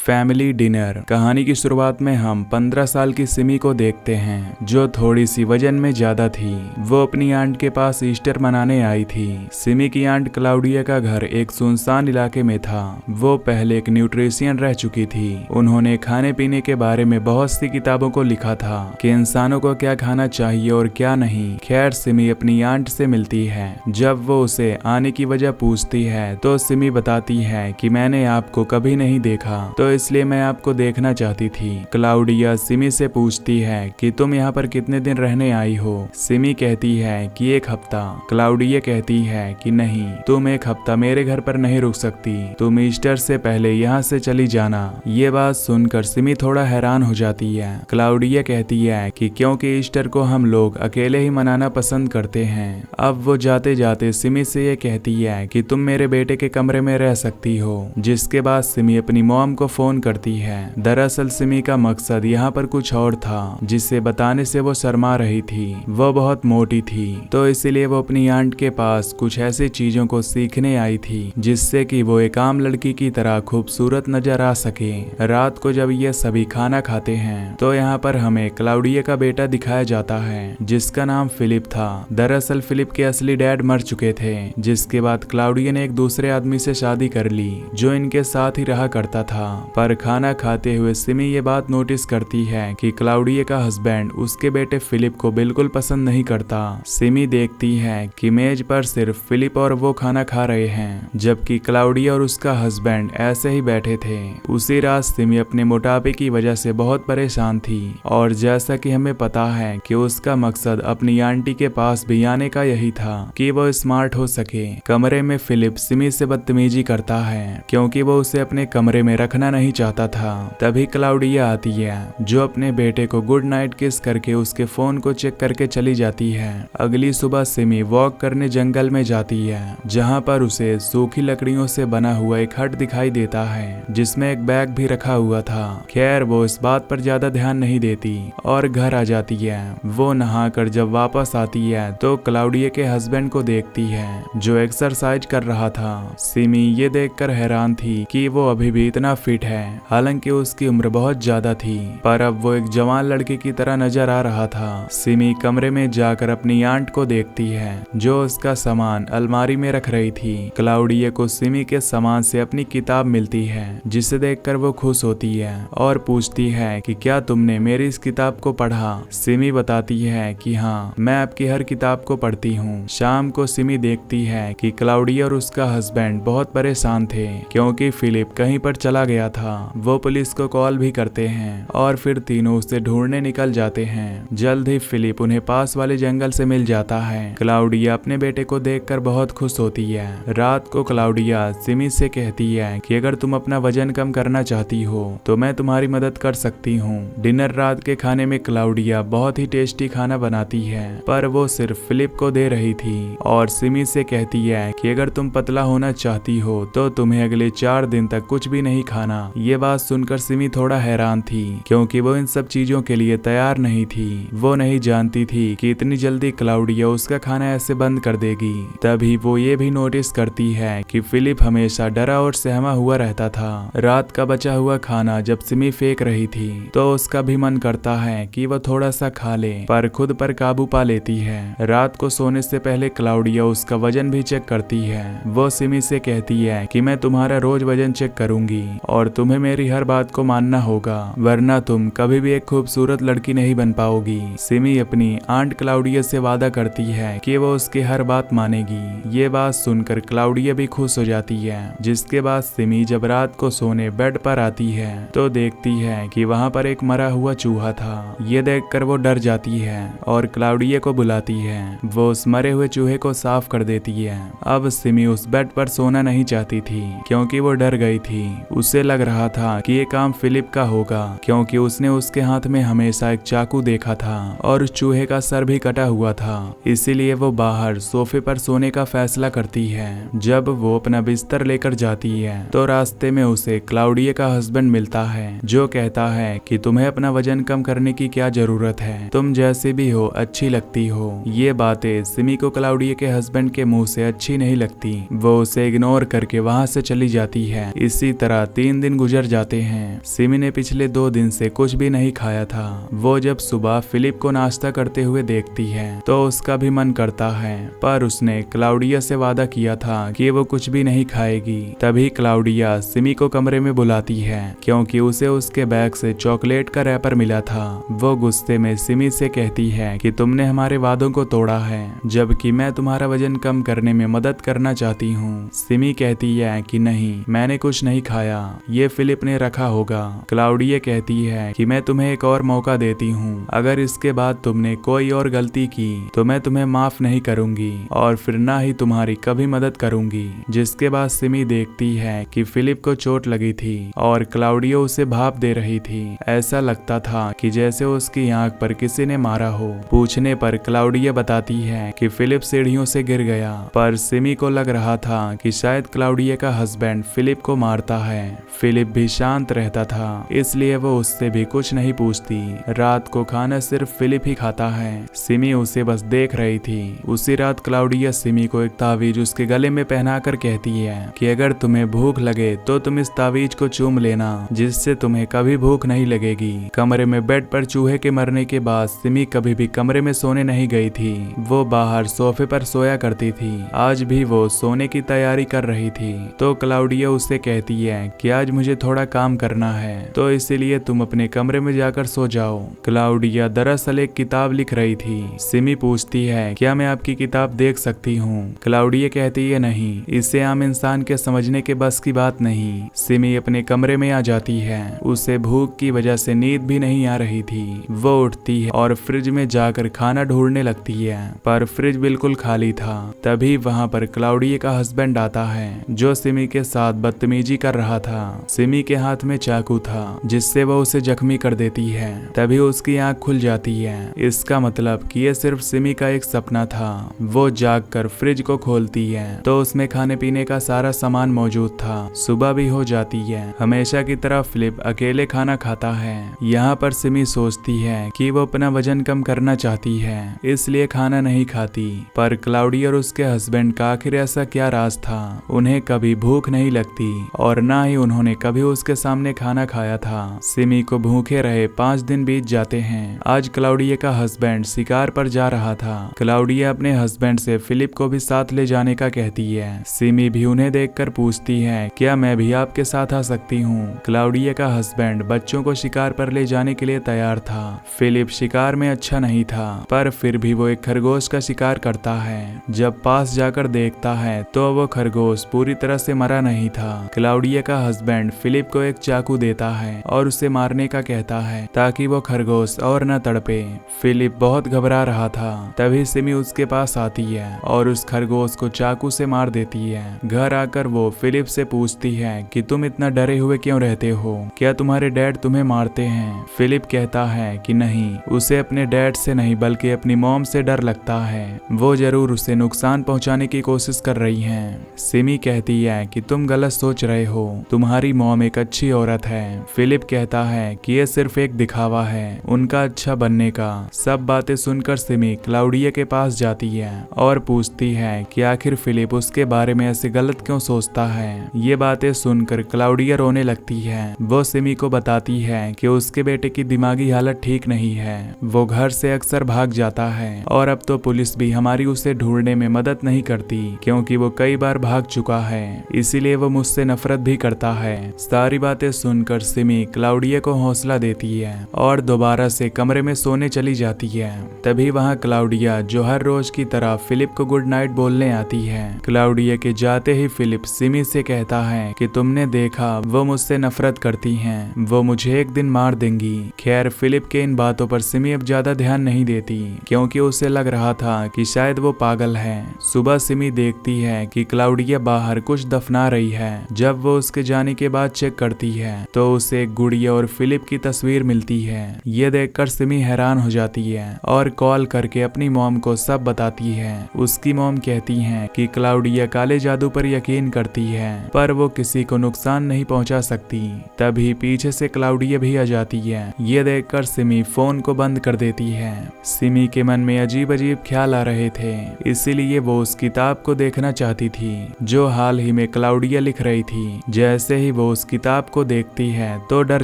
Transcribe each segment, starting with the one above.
Family dinner. कहानी की शुरुआत में हम 15 साल की सिमी को देखते हैं जो थोड़ी सी वजन में ज्यादा थी। वो अपनी आंट के पास ईस्टर मनाने आई थी। सिमी की आंट क्लाउडिया का घर एक सुनसान इलाके में था। वो पहले एक न्यूट्रिशियन रह चुकी थी। उन्होंने खाने पीने के बारे में बहुत सी किताबों को लिखा था कि इंसानों को क्या खाना चाहिए और क्या नहीं। खैर सिमी अपनी आंट से मिलती है। जब वो उसे आने की वजह पूछती है तो सिमी बताती है कि मैंने आपको कभी नहीं देखा तो इसलिए मैं आपको देखना चाहती थी। क्लाउडिया सिमी से पूछती है कि तुम यहाँ पर कितने दिन रहने आई हो। सिमी कहती है कि 1 हफ्ता। क्लाउडिया कहती है कि नहीं, तुम 1 हफ्ता मेरे घर पर नहीं रुक सकती। तुम ईस्टर से पहले यहाँ से चली जाना। ये बात सुनकर सिमी थोड़ा हैरान हो जाती है। क्लाउडिया कहती है कि क्योंकि ईस्टर को हम लोग अकेले ही मनाना पसंद करते हैं। अब वो जाते जाते सिमी से ये कहती है कि तुम मेरे बेटे के कमरे में रह सकती हो। जिसके बाद सिमी अपनी मॉम को फोन करती है। दरअसल सिमी का मकसद यहाँ पर कुछ और था, जिसे बताने से वो शर्मा रही थी। वो बहुत मोटी थी तो इसलिए वो अपनी आंट के पास कुछ ऐसी चीजों को सीखने आई थी जिससे कि वो एक आम लड़की की तरह खूबसूरत नजर आ सके। रात को जब ये सभी खाना खाते हैं तो यहाँ पर हमें क्लाउडिया का बेटा दिखाया जाता है जिसका नाम फिलिप था। दरअसल फिलिप के असली डैड मर चुके थे, जिसके बाद क्लाउडिया ने एक दूसरे आदमी से शादी कर ली जो इनके साथ ही रहा करता था। पर खाना खाते हुए सिमी ये बात नोटिस करती है कि क्लाउडिया का हस्बैंड उसके बेटे फिलिप को बिल्कुल पसंद नहीं करता। सिमी देखती है कि मेज पर सिर्फ फिलिप और वो खाना खा रहे हैं, जबकि क्लाउडिया और उसका हस्बैंड ऐसे ही बैठे थे। उसी रात सिमी अपने मोटापे की वजह से बहुत परेशान थी और जैसा कि हमें पता है कि उसका मकसद अपनी आंटी के पास भी आने का यही था कि वो स्मार्ट हो सके। कमरे में फिलिप सिमी से बदतमीजी करता है क्योंकि वो उसे अपने कमरे में रखना नहीं चाहता था। तभी क्लाउडिया आती है जो अपने बेटे को गुड नाइट किस करके उसके फोन को चेक करके चली जाती है। अगली सुबह सिमी वॉक करने जंगल में जाती है जहां पर उसे सूखी लकड़ियों से बना हुआ एक हट दिखाई देता है जिसमें एक बैग भी रखा हुआ था। खैर वो इस बात पर ज्यादा ध्यान नहीं देती और घर आ जाती है। वो नहाकर जब वापस आती है तो क्लाउडिया के हस्बैंड को देखती है जो एक्सरसाइज कर रहा था। सिमी ये देखकर हैरान थी कि वो अभी भी इतना फिट है, हालांकि उसकी उम्र बहुत ज्यादा थी पर अब वो एक जवान लड़के की तरह नजर आ रहा था। सिमी कमरे में जाकर अपनी आंट को देखती है जो उसका सामान अलमारी में रख रही थी। क्लाउडिया को सिमी के सामान से अपनी किताब मिलती है जिसे देखकर वो खुश होती है और पूछती है कि क्या तुमने मेरी इस किताब को पढ़ा। सिमी बताती है कि हाँ, मैं आपकी हर किताब को पढ़ती हूँ। शाम को सिमी देखती है कि क्लाउडिया और उसका हस्बैंड बहुत परेशान थे क्योंकि फिलिप कहीं पर चला गया था। वो पुलिस को कॉल भी करते हैं और फिर तीनों उसे ढूंढने निकल जाते हैं। जल्द ही फिलिप उन्हें पास वाले जंगल से मिल जाता है। क्लाउडिया अपने बेटे को देखकर बहुत खुश होती है। रात को क्लाउडिया सिमी से कहती है कि अगर तुम अपना वजन कम करना चाहती हो तो मैं तुम्हारी मदद कर सकती हूँ। डिनर रात के खाने में क्लाउडिया बहुत ही टेस्टी खाना बनाती है पर वो सिर्फ फिलिप को दे रही थी और सिमी से कहती है कि अगर तुम पतला होना चाहती हो तो तुम्हें अगले 4 दिन तक कुछ भी नहीं खाना। ये बात सुनकर सिमी थोड़ा हैरान थी क्योंकि वो इन सब चीजों के लिए तैयार नहीं थी। वो नहीं जानती थी कि इतनी जल्दी क्लाउडिया उसका खाना ऐसे बंद कर देगी। तभी वो ये भी नोटिस करती है कि फिलिप हमेशा डरा और सहमा हुआ रहता था। रात का बचा हुआ खाना जब सिमी फेंक रही थी तो उसका भी मन करता है कि वो थोड़ा सा खा ले, पर खुद पर काबू पा लेती है। रात को सोने से पहले क्लाउडिया उसका वजन भी चेक करती है। वो सिमी से कहती है कि मैं तुम्हारा रोज वजन चेक करूंगी और तुम्हें मेरी हर बात को मानना होगा, वरना तुम कभी भी एक खूबसूरत लड़की नहीं बन पाओगी। सिमी अपनी आंट क्लाउडिया से वादा करती है कि वो उसकी हर बात मानेगी। ये बात सुनकर क्लाउडिया भी खुश हो जाती है। जिसके बाद सिमी जब रात को सोने बेड पर आती है तो देखती है कि वहाँ पर एक मरा हुआ चूहा था। ये देखकर वो डर जाती है और क्लाउडिया को बुलाती है। वो उस मरे हुए चूहे को साफ कर देती है। अब सिमी उस बेड पर सोना नहीं चाहती थी क्योंकि वो डर गई थी। उसे लग रहा था कि ये काम फिलिप का होगा क्योंकि उसने उसके हाथ में हमेशा एक चाकू देखा था और उस चूहे का सर भी कटा हुआ था। इसीलिए वो बाहर सोफे पर सोने का फैसला करती है। जब वो अपना बिस्तर लेकर जाती है तो रास्ते में उसे क्लाउडिया का हस्बैंड मिलता है जो कहता है कि तुम्हें अपना वजन कम करने की क्या जरूरत है, तुम जैसे भी हो अच्छी लगती हो। ये बातें सिमी को क्लाउडिया के हस्बैंड के मुंह से अच्छी नहीं लगती। वो उसे इग्नोर करके वहाँ से चली जाती है। इसी तरह 3 दिन दिन गुजर जाते हैं। सिमी ने पिछले 2 दिन से कुछ भी नहीं खाया था। वो जब सुबह फिलिप को नाश्ता करते हुए देखती है तो उसका भी मन करता है, पर उसने क्लाउडिया से वादा किया था कि वो कुछ भी नहीं खाएगी। तभी क्लाउडिया सिमी को कमरे में बुलाती है क्योंकि उसे उसके बैग से चॉकलेट का रैपर मिला था। वो गुस्से में सिमी से कहती है कि तुमने हमारे वादों को तोड़ा है, जबकि मैं तुम्हारा वजन कम करने में मदद करना चाहती हूँ। सिमी कहती है कि नहीं, मैंने कुछ नहीं खाया, ये फिलिप ने रखा होगा। क्लाउडिया कहती है कि मैं तुम्हें एक और मौका देती हूँ, अगर इसके बाद तुमने कोई और गलती की तो मैं तुम्हें माफ नहीं करूंगी और फिर ना ही तुम्हारी कभी मदद करूंगी। जिसके बाद सिमी देखती है कि फिलिप को चोट लगी थी और क्लाउडिया उसे भाप दे रही थी। ऐसा लगता था कि जैसे उसकी आंख पर किसी ने मारा हो। पूछने पर क्लाउडिया बताती है कि फिलिप सीढ़ियों से गिर गया, पर सिमी को लग रहा था कि शायद क्लाउडिया का हस्बैंड फिलिप को मारता है। फिलिप भी शांत रहता था, इसलिए वो उससे भी कुछ नहीं पूछती। रात को खाना सिर्फ फिलिप ही खाता है। सिमी उसे बस देख रही थी। उसी रात क्लाउडिया सिमी को एक तावीज उसके गले में पहनाकर कहती है कि अगर तुम्हें भूख लगे तो तुम इस तावीज को चूम लेना, जिससे तुम्हें कभी भूख नहीं लगेगी। कमरे में बेड पर चूहे के मरने के बाद सिमी कभी भी कमरे में सोने नहीं गई थी। वो बाहर सोफे पर सोया करती थी। आज भी वो सोने की तैयारी कर रही थी तो क्लाउडिया उससे कहती है कि आज मुझे थोड़ा काम करना है, तो इसीलिए तुम अपने कमरे में जाकर सो जाओ। क्लाउडिया दरअसल एक किताब लिख रही थी। सिमी पूछती है क्या मैं आपकी किताब देख सकती हूँ? क्लाउडिया कहती है नहीं, इसे आम इंसान के समझने के बस की बात नहीं। सिमी अपने कमरे में आ जाती है। उसे भूख की वजह से नींद भी नहीं आ रही थी। वो उठती है और फ्रिज में जाकर खाना ढूंढने लगती है, पर फ्रिज बिल्कुल खाली था। तभी वहाँ पर क्लाउडिया का हस्बैंड आता है जो सिमी के साथ बदतमीजी कर रहा था। सिमी के हाथ में चाकू था जिससे वो उसे जख्मी कर देती है। तभी उसकी आंख खुल जाती है। इसका मतलब कि ये सिर्फ सिमी का एक सपना था। वो जागकर फ्रिज को खोलती है तो उसमें खाने पीने का सारा सामान मौजूद था। सुबह भी हो जाती है। हमेशा की तरह फिलिप अकेले खाना खाता है। यहाँ पर सिमी सोचती है कि वो अपना वजन कम करना चाहती है, इसलिए खाना नहीं खाती। पर क्लाउडिया और उसके हस्बैंड का आखिर ऐसा क्या राज था? उन्हें कभी भूख नहीं लगती और ना ही उन्होंने कभी उसके सामने खाना खाया था। सिमी को भूखे रहे 5 दिन बीत जाते हैं। आज क्लाउडिया का हस्बैंड शिकार पर जा रहा था। क्लाउडिया अपने हस्बैंड से फिलिप को भी साथ ले जाने का कहती है। सिमी भी उन्हें देखकर पूछती है क्या मैं भी आपके साथ आ सकती हूँ? क्लाउडिया का हस्बैंड बच्चों को शिकार पर ले जाने के लिए तैयार था। फिलिप शिकार में अच्छा नहीं था, पर फिर भी वो एक खरगोश का शिकार करता है। जब पास जाकर देखता है तो वो खरगोश पूरी तरह से मरा नहीं था। क्लाउडिया का हस्बैंड फिलिप को एक चाकू देता है और उसे मारने का कहता है ताकि वो खरगोश और न तड़पे। फिलिप बहुत घबरा रहा था। तभी सिमी उसके पास आती है और उस खरगोश को चाकू से मार देती है। घर आकर वो फिलिप से पूछती है कि तुम इतना डरे हुए क्यों रहते हो? क्या तुम्हारे डैड तुम्हें मारते हैं? फिलिप कहता है कि नहीं, उसे अपने डैड से नहीं बल्कि अपनी मॉम से डर लगता है। वो जरूर उसे नुकसान पहुंचाने की कोशिश कर रही हैं। सिमी कहती है कि तुम गलत सोच रहे हो, तुम्हारी मॉम एक अच्छी औरत है। फिलिप कहता है कि ये सिर्फ एक दिखावा है उनका अच्छा बनने का। सब बातें सुनकर सिमी क्लाउडिया के पास जाती है और पूछती है कि आखिर फिलिप उसके बारे में ऐसे गलत क्यों सोचता है। ये बातें सुनकर क्लाउडिया रोने लगती है। वो सिमी को बताती है कि उसके बेटे की दिमागी हालत ठीक नहीं है। वो घर से अक्सर भाग जाता है और अब तो पुलिस भी हमारी उसे ढूंढने में मदद नहीं करती क्योंकि वो कई बार भाग चुका है। इसीलिए वो मुझसे नफरत भी करता है। सारी बातें सुनकर सिमी क्लाउडिया को हौसला देती है और दोबारा से कमरे में सोने चली जाती है। तभी वहाँ क्लाउडिया जो हर रोज की तरह फिलिप को गुड नाइट बोलने आती है। क्लाउडिया के जाते ही फिलिप सिमी से कहता है कि तुमने देखा, वो मुझसे नफरत करती हैं, वो मुझे एक दिन मार देंगी। खैर फिलिप के इन बातों पर सिमी अब ज्यादा ध्यान नहीं देती क्योंकि उसे लग रहा था कि शायद वो पागल है। सुबह सिमी देखती है कि क्लाउडिया बाहर कुछ दफना रही है। जब वो उसके जाने के बाद चेक करती है तो उसे एक गुड़िया और फिलिप की तस्वीर मिलती है। ये देखकर सिमी हैरान हो जाती है और कॉल करके अपनी मॉम को सब बताती है। उसकी मॉम कहती है कि क्लाउडिया काले जादू पर यकीन करती है पर वो किसी को नुकसान नहीं पहुंचा सकती। तभी पीछे से क्लाउडिया भी आ जाती है। ये देखकर सिमी फोन को बंद कर देती है। सिमी के मन में अजीब अजीब ख्याल आ रहे थे, इसीलिए वो उस किताब को देखना चाहती थी जो हाल ही में क्लाउडिया लिख रही थी। जैसे ही वो वो उस किताब को देखती है तो डर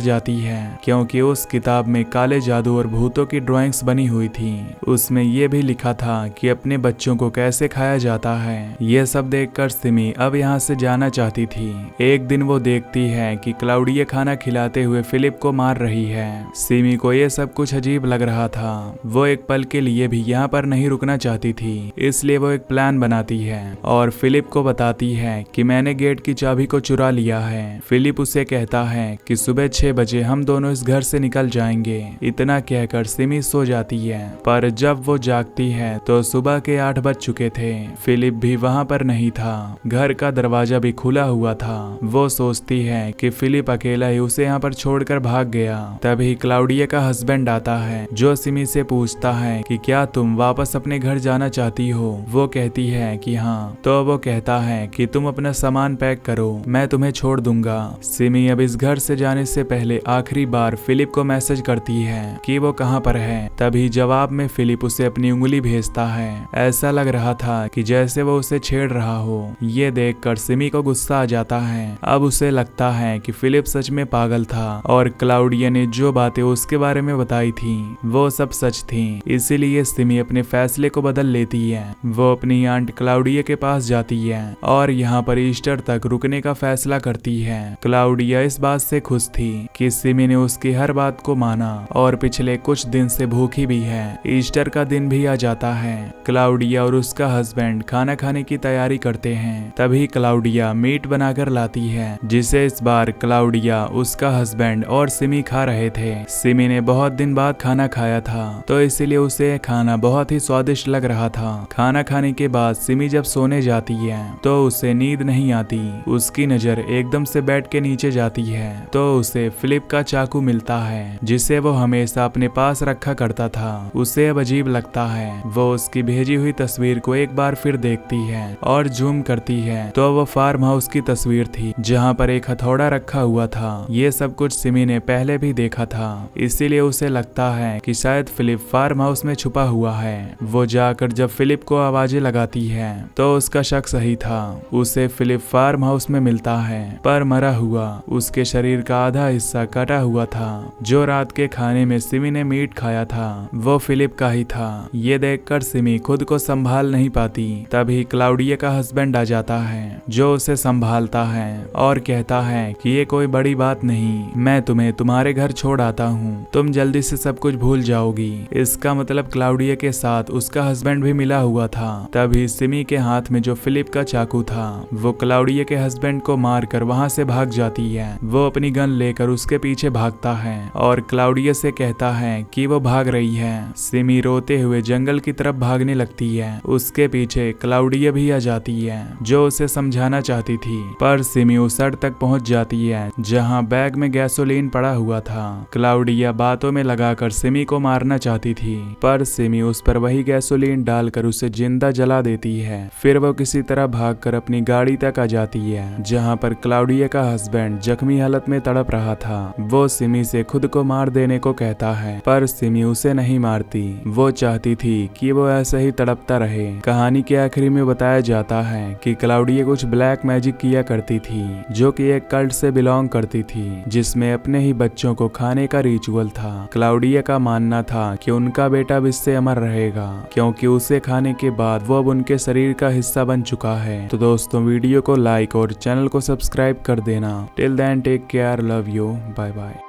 जाती है, क्योंकि उस किताब में काले जादू और भूतों की ड्राइंग्स बनी हुई थी। उसमें ये भी लिखा था कि अपने बच्चों को कैसे खाया जाता है। ये सब देखकर सिमी अब यहाँ से जाना चाहती थी। एक दिन वो देखती है कि क्लाउडिया खाना खिलाते हुए फिलिप को मार रही है। सिमी को ये सब कुछ अजीब लग रहा था। वो एक पल के लिए भी यहाँ पर नहीं रुकना चाहती थी, इसलिए वो एक प्लान बनाती है और फिलिप को बताती है कि मैंने गेट की चाबी को चुरा लिया है। फिलिप उसे कहता है कि सुबह 6 बजे हम दोनों इस घर से निकल जाएंगे। इतना कहकर सिमी सो जाती है, पर जब वो जागती है तो सुबह के 8 बज चुके थे। फिलिप भी वहाँ पर नहीं था। घर का दरवाजा भी खुला हुआ था। वो सोचती है कि फिलिप अकेला ही उसे यहाँ पर छोड़कर भाग गया। तभी क्लाउडिया का हस्बैंड आता है, जो सिमी से पूछता है कि क्या तुम वापस अपने घर जाना चाहती हो। वो कहती है कि हाँ। तो वो कहता है कि तुम अपना सामान पैक करो, मैं तुम्हें छोड़ दूंगा। सिमी अब इस घर से जाने से पहले आखिरी बार फिलिप को मैसेज करती है कि वो कहाँ पर है। तभी जवाब में फिलिप उसे अपनी उंगली भेजता है। ऐसा लग रहा था कि जैसे वो उसे छेड़ रहा हो। ये देखकर सिमी को गुस्सा आ जाता है। अब उसे लगता है कि फिलिप सच में पागल था और क्लाउडिया ने जो बातें उसके बारे में बताई थी वो सब सच थी। इसीलिए सिमी अपने फैसले को बदल लेती है। वो अपनी आंट क्लाउडिया के पास जाती है और यहाँ पर ईस्टर तक रुकने का फैसला करती है। क्लाउडिया इस बात से खुश थी कि सिमी ने उसकी हर बात को माना और पिछले कुछ दिन से भूखी भी है। ईस्टर का दिन भी आ जाता है। क्लाउडिया और उसका हस्बैंड खाना खाने की तैयारी करते हैं। तभी क्लाउडिया मीट बनाकर लाती है, जिसे इस बार क्लाउडिया, उसका हस्बैंड और सिमी खा रहे थे। सिमी ने बहुत दिन बाद खाना खाया था, तो इसीलिए उसे खाना बहुत ही स्वादिष्ट लग रहा था। खाना खाने के बाद सिमी जब सोने जाती है तो उसे नींद नहीं आती। उसकी नजर एकदम से बेड के नीचे जाती है तो उसे फिलिप का चाकू मिलता है, जिसे वो हमेशा अपने पास रखा करता था। उसे अब अजीब लगता है। वो उसकी भेजी हुई तस्वीर को एक बार फिर देखती है और जूम करती है तो वो फार्म हाउस की तस्वीर थी, जहाँ पर एक हथौड़ा रखा हुआ था। ये सब कुछ सिमी ने पहले भी देखा था, इसीलिए उसे लगता है कि शायद फिलिप फार्म हाउस में छुपा हुआ है। वो जाकर जब फिलिप को आवाजें लगाती है तो उसका शक सही था। उसे फिलिप फार्म हाउस में मिलता है, पर मरा हुआ। उसके शरीर का आधा हिस्सा कटा हुआ था। जो रात के खाने में सिमी ने मीट खाया था वो फिलिप का ही था। ये देखकर सिमी खुद को संभाल नहीं पाती। तभी क्लाउडिया का हस्बैंड आ जाता है, जो उसे संभालता है और कहता है कि ये कोई बड़ी बात नहीं, मैं तुम्हें तुम्हारे घर छोड़ आता हूँ, तुम जल्दी से सब कुछ भूल जाओगी। इसका मतलब क्लाउडिया के साथ उसका हस्बैंड भी मिला हुआ था। तभी सिमी के हाथ में जो फिलिप का चाकू था वो क्लाउडिया के हस्बैंड को मारकर वहाँ से भाग जाती है। वो अपनी गन लेकर उसके पीछे भागता है और क्लाउडिया से कहता है कि वो भाग रही है। सिमी रोते हुए जंगल की तरफ भागने लगती है। उसके पीछे क्लाउडिया भी आ जाती है, जो उसे समझाना चाहती थी, पर सिमी उस सड़क तक पहुंच जाती है जहां बैग में गैसोलीन पड़ा हुआ था। क्लाउडिया बातों में लगाकर सिमी को मारना चाहती थी, पर सिमी उस पर वही गैसोलीन डालकर उसे जिंदा जला देती है। फिर वो किसी तरह भागकर अपनी गाड़ी तक आ जाती है, जहां पर क्लाउडिया का हस्बैंड जख्मी हालत में तड़प रहा था। वो सिमी से खुद को मार देने को कहता है, पर सिमी उसे नहीं मारती। वो चाहती थी कि वो ऐसे ही तड़पता रहे। कहानी के आखिरी में बताया जाता है कि क्लाउडिया कुछ ब्लैक मैजिक किया करती थी, जो कि एक कल्ट से बिलोंग करती थी, जिसमें अपने ही बच्चों को खाने का रिचुअल था। क्लाउडिया का मानना था कि उनका बेटा अब इससे अमर रहेगा, क्योंकि उसे खाने के बाद वो अब उनके शरीर का हिस्सा बन चुका है। तो दोस्तों, वीडियो को लाइक और चैनल को सब्सक्राइब कर देना। Till then take care, love you, bye bye.